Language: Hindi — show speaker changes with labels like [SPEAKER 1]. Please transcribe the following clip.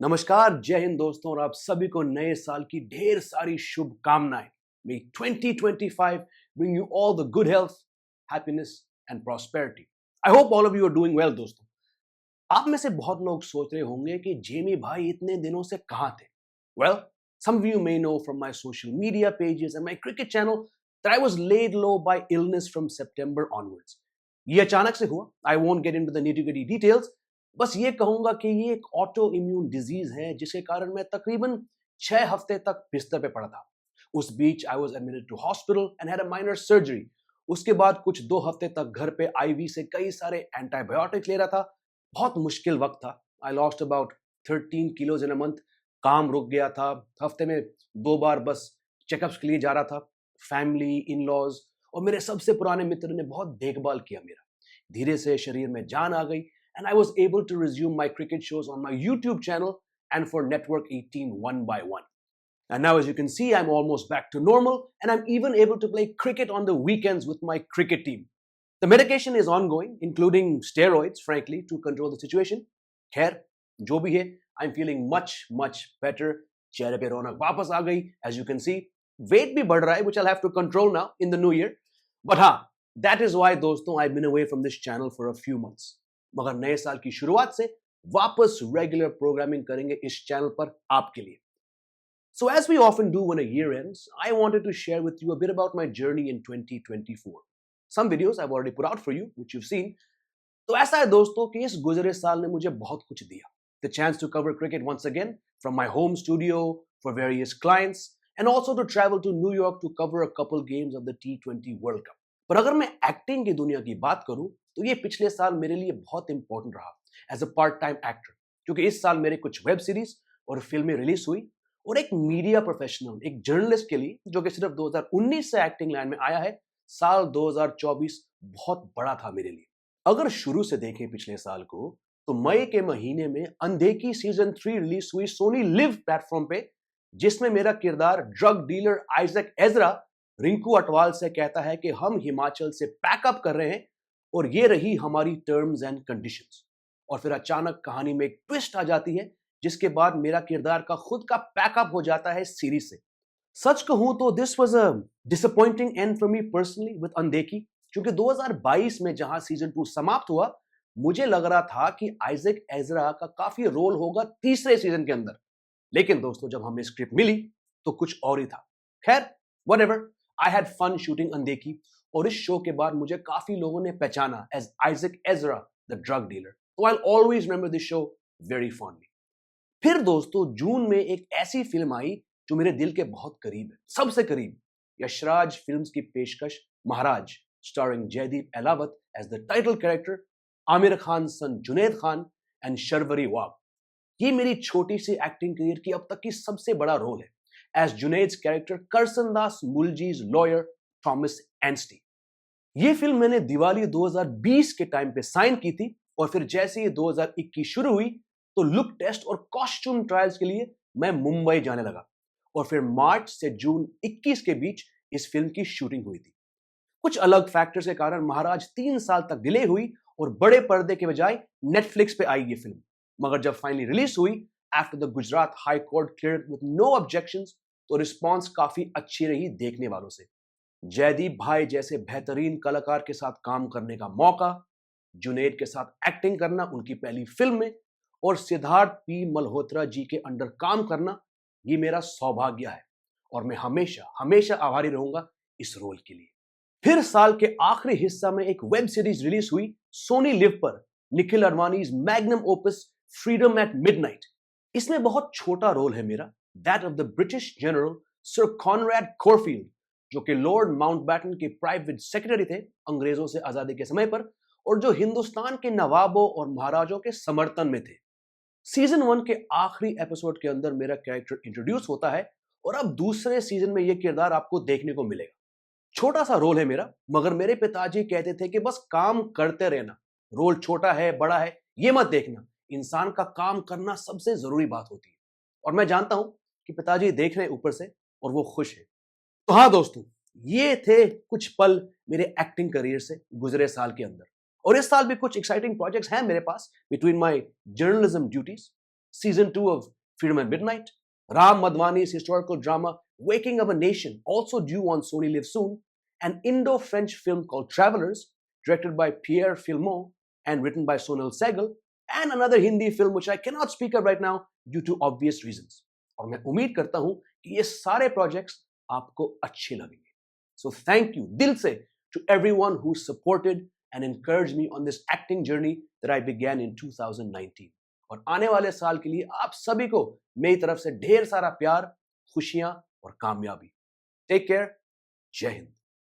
[SPEAKER 1] नमस्कार, जय हिंद दोस्तों और आप सभी को नए साल की ढेर सारी शुभकामनाएं। May 2025 bring you all the good health, happiness and prosperity. I hope all of you are doing well दोस्तों। आप में से बहुत लोग सोच रहे होंगे कि जेमी भाई इतने दिनों से कहां थे? Well, some of you may know from my social media pages and my cricket channel that I was laid low by illness from September onwards. ये अचानक से हुआ। I won't get into the nitty-gritty details. बस ये कहूंगा कि ये एक ऑटो इम्यून डिजीज है जिसके कारण मैं तकरीबन 6 हफ्ते तक बिस्तर पे पड़ा था। उस बीच I was admitted to hospital and had a minor surgery. उसके बाद कुछ 2 हफ्ते तक घर पे आईवी से कई सारे एंटीबायोटिक्स ले रहा था। बहुत मुश्किल वक्त था। I lost about 13 kilos in a month. काम रुक गया था। हफ्ते में 2 बार बस चेकअप्स के लिए जा रहा था। फैमिली, इन लॉज और मेरे सबसे पुराने मित्र ने बहुत देखभाल किया मेरा। धीरे से शरीर में जान आ गई and I was able to resume my cricket shows on my YouTube channel and for Network 18 one by one. And now, as you can see, I'm almost back to normal and I'm even able to play cricket on the weekends with my cricket team. The medication is ongoing, including steroids, frankly, to control the situation. Khair, jo bhi hai, I'm feeling much better. चेहरे पे रौनक वापस आ गई, as you can see. Weight भी बढ़ रहा है, which I'll have to control now in the new year. But हाँ, that is why, दोस्तों, I've been away from this channel for a few months. मगर नए साल की शुरुआत से वापस रेगुलर प्रोग्रामिंग करेंगे इस चैनल पर आपके लिए। So as we often do when a year ends, I wanted to share with you a bit about my journey in 2024. Some videos I've already put out for you, which you've seen. तो ऐसा है दोस्तों कि इस गुजरे साल ने मुझे बहुत कुछ दिया। The chance to cover cricket once again from my home studio for various clients and also to travel to New York to cover a couple games of the T20 World Cup. पर अगर मैं एक्टिंग की दुनिया की बात करूं तो ये पिछले साल मेरे लिए बहुत इंपॉर्टेंट रहा as a part time actor, क्योंकि इस साल मेरे कुछ वेब सीरीज और फिल्में रिलीज हुई और एक मीडिया प्रोफेशनल, एक जर्नलिस्ट के लिए जो कि सिर्फ 2019 से एक्टिंग लाइन में आया है, साल 2024 बहुत बड़ा था मेरे लिए। अगर शुरू से देखें पिछले साल को तो मई के महीने में अंधेकी सीजन 3 रिलीज हुई सोनी लिव प्लेटफॉर्म पे, जिसमें मेरा किरदार drug dealer Isaac Ezra Rinku Atwal से कहता है कि हम हिमाचल से पैकअप कर रहे हैं और ये रही हमारी टर्म्स एंड कंडीशंस। और फिर अचानक कहानी में एक ट्विस्ट आ जाती है जिसके बाद मेरा किरदार का खुद का पैकअप हो जाता है सीरीज से। सच कहूं तो this was a disappointing and for me personally with अंधेकी, क्योंकि 2022 में जहां सीजन 2 समाप्त हुआ मुझे लग रहा था कि आइजक एजरा का काफी रोल होगा तीसरे सीजन के अंदर। लेकिन दोस्तों जब हमें स्क्रिप्ट मिली तो कुछ और ही था। खैर, whatever, I had fun shooting अंधेकी और इस शो के बाद मुझे काफी लोगों ने पहचाना as Isaac Ezra the drug dealer. तो I always remember this show very fondly. फिर दोस्तों जून में एक ऐसी फिल्म आई जो मेरे दिल के बहुत करीब है, सबसे करीब। यशराज फिल्म्स की पेशकश Maharaj, starring Jaideep Ahlawat as the title character, Aamir Khan son Junaid Khan and Sharvari Wagh. ये मेरी छोटी सी एक्टिंग करियर की अब तक की सबसे बड़ा रोल है एज जुनैद्स कैरेक्टर करसन दास मुलजीज लॉयर थॉमस एंस्टी। ये फिल्म मैंने दिवाली 2020 के टाइम पे साइन की थी और फिर जैसे ही 2021 शुरू हुई तो लुक टेस्ट और कॉस्ट्यूम ट्रायल्स के लिए मैं मुंबई जाने लगा और फिर मार्च से जून 21 के बीच इस फिल्म की शूटिंग हुई थी। कुछ अलग फैक्टर्स के कारण महाराज 3 साल तक डिले हुई और बड़े पर्दे के बजाय नेटफ्लिक्स पे आई ये फिल्म। मगर जब फाइनली रिलीज हुई after the Gujarat high court cleared with no objections तो रिस्पांस काफी अच्छी रही देखने वालों से। जयदीप भाई जैसे बेहतरीन कलाकार के साथ काम करने का मौका, जुनैद के साथ एक्टिंग करना उनकी पहली फिल्म में और सिद्धार्थ पी मल्होत्रा जी के अंडर काम करना, ये मेरा सौभाग्य है और मैं हमेशा हमेशा आभारी रहूंगा इस रोल के लिए। फिर साल के आखिरी हिस्सा में एक वेब सीरीज रिलीज हुई सोनी लिव पर, Nikhil Advani's magnum opus freedom at midnight. इसमें बहुत छोटा रोल है मेरा, that of the British general sir Conrad Corfield, जो कि लॉर्ड माउंटबैटन के प्राइवेट सेक्रेटरी थे अंग्रेजों से आजादी के समय पर और जो हिंदुस्तान के नवाबों और महाराजों के समर्थन में थे। सीजन 1 के आखिरी एपिसोड के अंदर मेरा कैरेक्टर इंट्रोड्यूस होता है और अब दूसरे सीजन में यह किरदार आपको देखने को मिलेगा। छोटा सा रोल है मेरा, मगर मेरे पिताजी कहते थे कि बस काम करते रहना, रोल छोटा है बड़ा है ये मत देखना, इंसान का काम करना सबसे जरूरी बात होती है। और मैं जानता हूं कि पिताजी देख रहे हैं ऊपर से और वो खुश है। तो हाँ दोस्तों, ये थे कुछ पल मेरे एक्टिंग करियर से गुजरे साल के अंदर और इस साल भी कुछ एक्साइटिंग प्रोजेक्ट्स हैं मेरे पास between my journalism duties. Season 2 of Freedom at Midnight, Ram Madhwani's historical drama Waking of a Nation, also due on Sony Live soon, an Indo-French film called Travelers, directed by Pierre Filmon and written by Sonal Sehgal, and another Hindi film which I cannot speak of right now due to obvious reasons. और मैं उम्मीद करता हूं कि ये सारे प्रोजेक्ट्स आपको अच्छे लगेंगे. So thank you दिल से to everyone who supported and encouraged me on this acting journey that I began in 2019. और आने वाले साल के लिए आप सभी को मेरी तरफ से ढेर सारा प्यार, खुशियां और कामयाबी. Take care. जय हिंद.